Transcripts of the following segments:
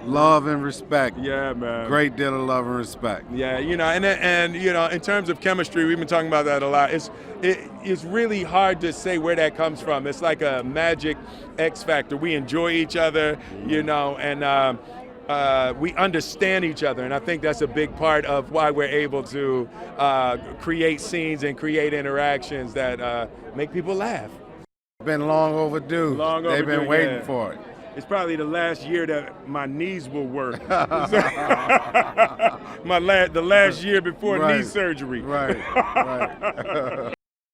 Love and respect. Yeah, man. Great deal of love and respect. Yeah, and in terms of chemistry, we've been talking about that a lot. It's really hard to say where that comes from. It's like a magic X factor. We enjoy each other, and we understand each other, and I think that's a big part of why we're able to create scenes and create interactions that make people laugh. Been long overdue. They've been waiting for it. It's probably the last year that my knees will work. The last year before knee surgery. Right.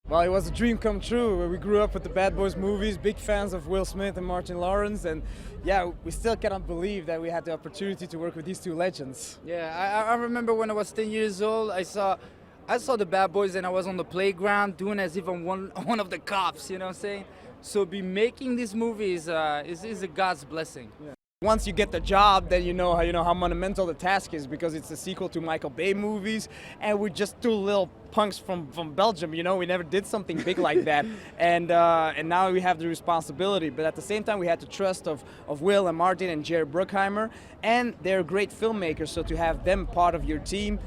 Well, it was a dream come true. We grew up with the Bad Boys movies, big fans of Will Smith and Martin Lawrence, and yeah, we still cannot believe that we had the opportunity to work with these two legends. Yeah, I remember when I was 10 years old, I saw the Bad Boys and I was on the playground doing as if I'm one of the cops, you know what I'm saying? So making these movies is a God's blessing. Yeah. Once you get the job, then you know how monumental the task is, because it's a sequel to Michael Bay movies, and we're just two little punks from Belgium. We never did something big like that, and now we have the responsibility. But at the same time, we had the trust of Will and Martin and Jerry Bruckheimer, and they're great filmmakers. So to have them part of your team,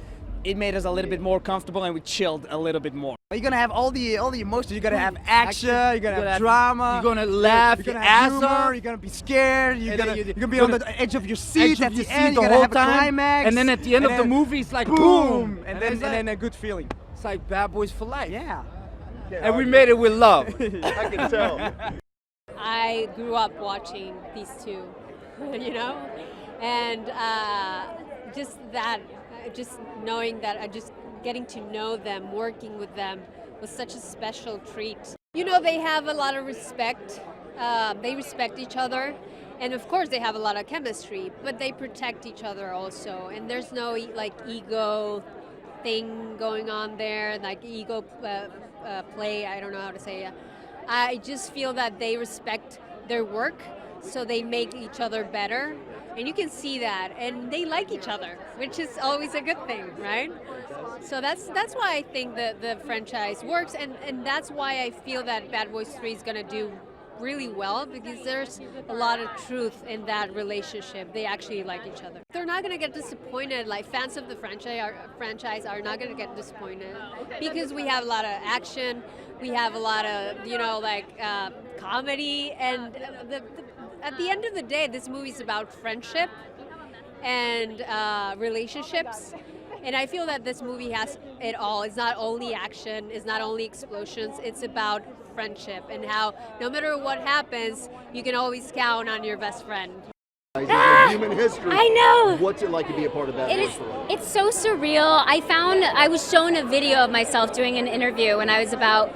it made us a little bit more comfortable, and we chilled a little bit more. You're gonna have all the emotions. You're gonna have action. You're gonna have drama. You're gonna laugh. You're gonna have humor. ass You're gonna be scared. You're gonna be on the edge of your seat at the the end. You're whole gonna have a time. climax. And then at the end of the movie, it's like boom, and then a good feeling. It's like Bad Boys for life. Yeah. And we made it with love. I can tell. I grew up watching these two, and just knowing that, just getting to know them, working with them was such a special treat. They have a lot of respect. They respect each other, and of course they have a lot of chemistry, but they protect each other also. And there's no ego thing going on there, like ego play. I don't know how to say it. I just feel that they respect their work, so they make each other better. And you can see that, and they like each other, which is always a good thing, right? So that's why I think the franchise works, and that's why I feel that Bad Boys 3 is going to do really well, because there's a lot of truth in that relationship. They actually like each other. They're not going to get disappointed. Like, fans of the franchise are not going to get disappointed, because we have a lot of action, we have a lot of comedy, and at the end of the day, this movie is about friendship and relationships. And I feel that this movie has it all. It's not only action, it's not only explosions, it's about friendship and how no matter what happens, you can always count on your best friend. Human history. I know. What's it like to be a part of that? It's so surreal. I was shown a video of myself doing an interview when I was about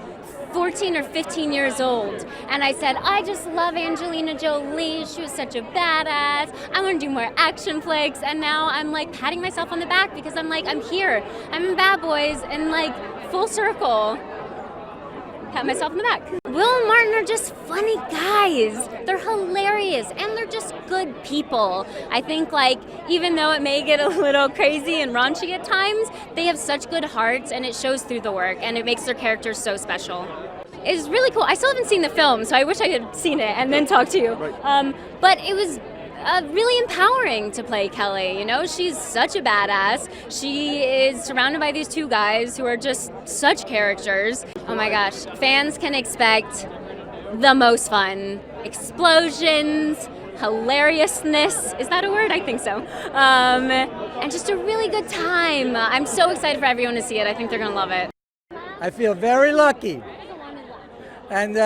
14 or 15 years old, and I said, I just love Angelina Jolie, she was such a badass, I want to do more action flicks, and now I'm like patting myself on the back because I'm like, I'm here, I'm in Bad Boys, and like full circle, pat myself on the back. Will and Martin are just funny guys, they're hilarious, and they're just good people. I think even though it may get a little crazy and raunchy at times, they have such good hearts, and it shows through the work, and it makes their characters so special. It's really cool. I still haven't seen the film, so I wish I had seen it and then talk to you. Right. But it was really empowering to play Kelly. She's such a badass. She is surrounded by these two guys who are just such characters. Oh my gosh, fans can expect the most fun. Explosions, hilariousness. Is that a word? I think so. And just a really good time. I'm so excited for everyone to see it. I think they're gonna love it. I feel very lucky. And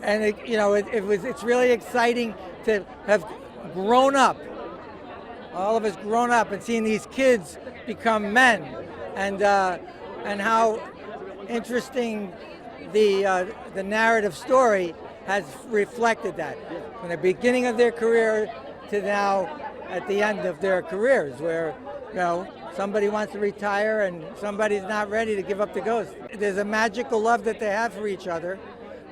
it's really exciting to have grown up, all of us grown up, and seeing these kids become men, and how interesting the narrative story has reflected that from the beginning of their career to now at the end of their careers, where somebody wants to retire and somebody's not ready to give up the ghost. There's a magical love that they have for each other,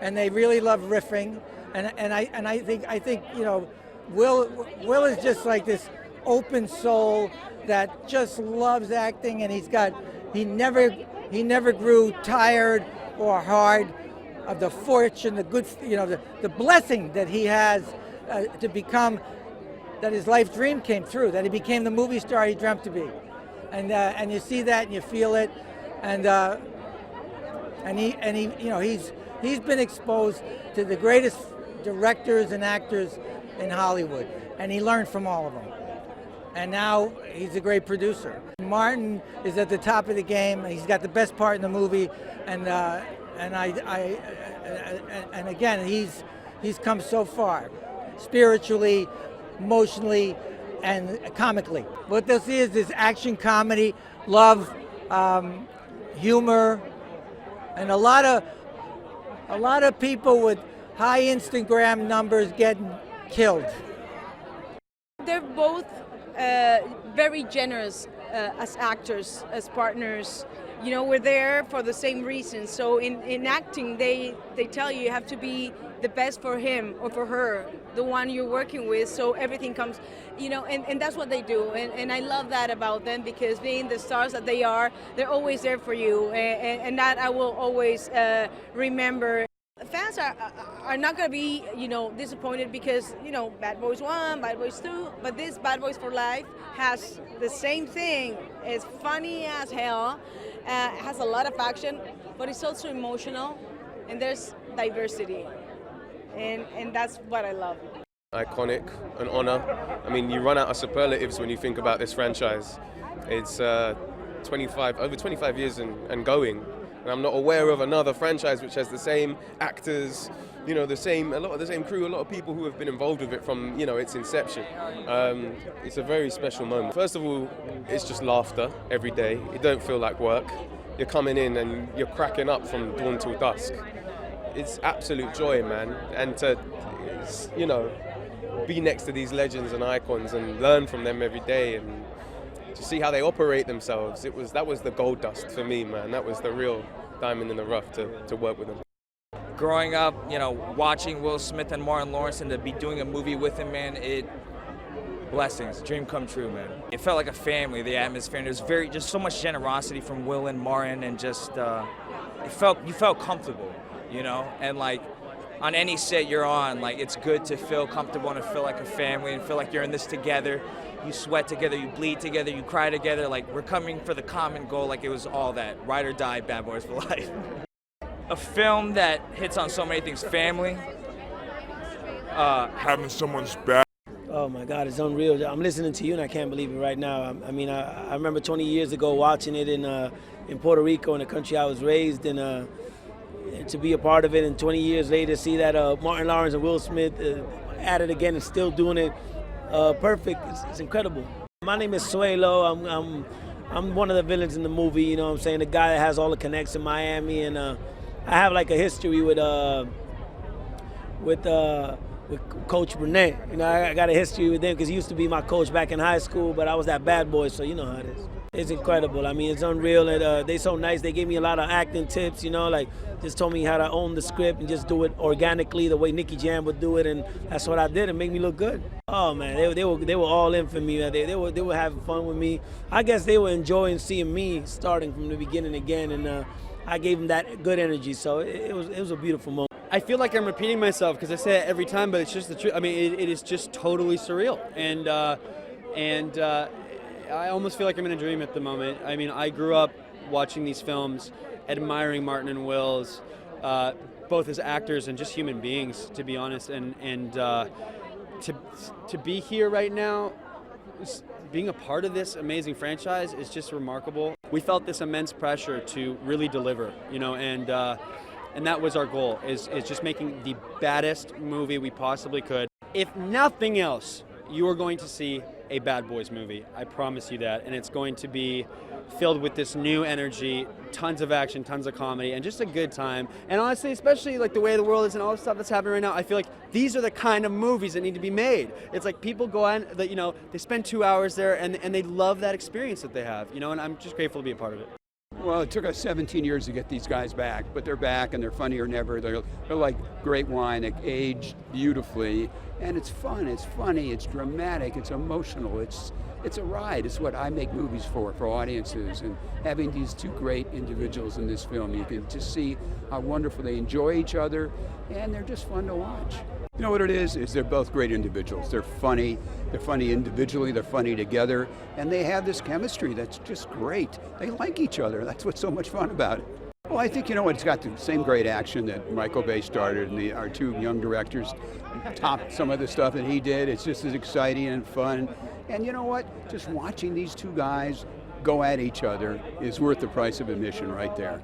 and they really love riffing. And I think you know, Will is just like this open soul that just loves acting, and he never grew tired or hard of the fortune, the good, you know, the blessing that he has to become, that his life dream came true, that he became the movie star he dreamt to be, and you see that and you feel it, and he you know, he's been exposed to the greatest directors and actors in Hollywood, and he learned from all of them. And now he's a great producer. Martin is at the top of the game. He's got the best part in the movie, and again, he's come so far, spiritually, emotionally, and comically. What they'll see is this action comedy, love, humor, and a lot of people with high Instagram numbers getting killed. They're both very generous as actors, as partners. You know, we're there for the same reason. So in acting, they tell you have to be the best for him or for her, the one you're working with, so everything comes, you know, and that's what they do. And I love that about them, because being the stars that they are, they're always there for you. And that I will always remember. Fans are not going to be, you know, disappointed because, you know, Bad Boys 1, Bad Boys 2, but this Bad Boys for Life has the same thing. It's funny as hell, has a lot of action, but it's also emotional, and there's diversity, and that's what I love. Iconic, an honor. I mean, you run out of superlatives when you think about this franchise. It's over 25 years and going. And I'm not aware of another franchise which has the same actors, you know, a lot of the same crew, a lot of people who have been involved with it from, you know, its inception. It's a very special moment. First of all, it's just laughter every day. It don't feel like work. You're coming in and you're cracking up from dawn till dusk. It's absolute joy, man. And to, you know, be next to these legends and icons and learn from them every day and to see how they operate themselves, that was the gold dust for me, man. That was the real diamond in the rough to work with them. Growing up, you know, watching Will Smith and Martin Lawrence and to be doing a movie with him, man, blessings, dream come true, man. It felt like a family, the atmosphere, and there was just so much generosity from Will and Martin, and just, you felt comfortable, you know, and like, on any set you're on, like, it's good to feel comfortable and to feel like a family and feel like you're in this together. You sweat together, you bleed together, you cry together. Like, we're coming for the common goal. Like, it was all that. Ride or die, Bad Boys for Life. A film that hits on so many things. Family. Having someone's back. Oh my God, it's unreal. I'm listening to you and I can't believe it right now. I mean, I remember 20 years ago watching it in Puerto Rico, in the country I was raised in. To be a part of it, and 20 years later see that Martin Lawrence and Will Smith at it again and still doing it perfect. It's incredible. My name is Suelo. I'm one of the villains in the movie. You know what I'm saying? The guy that has all the connects in Miami, and I have like a history with Coach Burnett. You know, I got a history with him because he used to be my coach back in high school, but I was that bad boy, so you know how it is. It's incredible. I mean, it's unreal, and they're so nice. They gave me a lot of acting tips, you know, like just told me how to own the script and just do it organically the way Nicky Jam would do it, and that's what I did and make me look good. Oh man, they were all in for me. They were having fun with me. I guess they were enjoying seeing me starting from the beginning again, and I gave them that good energy. So it was a beautiful moment. I feel like I'm repeating myself because I say it every time, but it's just the truth. I mean, it is just totally surreal, and I almost feel like I'm in a dream at the moment. I mean, I grew up watching these films, admiring Martin and Will's, both as actors and just human beings, to be honest. And to be here right now, being a part of this amazing franchise is just remarkable. We felt this immense pressure to really deliver, you know, and that was our goal, is just making the baddest movie we possibly could. If nothing else, you are going to see a Bad Boys movie. I promise you that. And it's going to be filled with this new energy, tons of action, tons of comedy, and just a good time. And honestly, especially like the way the world is and all the stuff that's happening right now, I feel like these are the kind of movies that need to be made. It's like people go on, you know, they spend 2 hours there and they love that experience that they have, you know, and I'm just grateful to be a part of it. Well, it took us 17 years to get these guys back, but they're back and they're funnier than ever. They're like great wine. They aged beautifully, and it's fun. It's funny. It's dramatic. It's emotional. It's a ride. It's what I make movies for audiences. And having these two great individuals in this film, you can just see how wonderful they enjoy each other, and they're just fun to watch. You know what it is they're both great individuals. They're funny individually, they're funny together, and they have this chemistry that's just great. They like each other. That's what's so much fun about it. Well, I think, it's got the same great action that Michael Bay started, and our two young directors topped some of the stuff that he did. It's just as exciting and fun. And you know what? Just watching these two guys go at each other is worth the price of admission right there.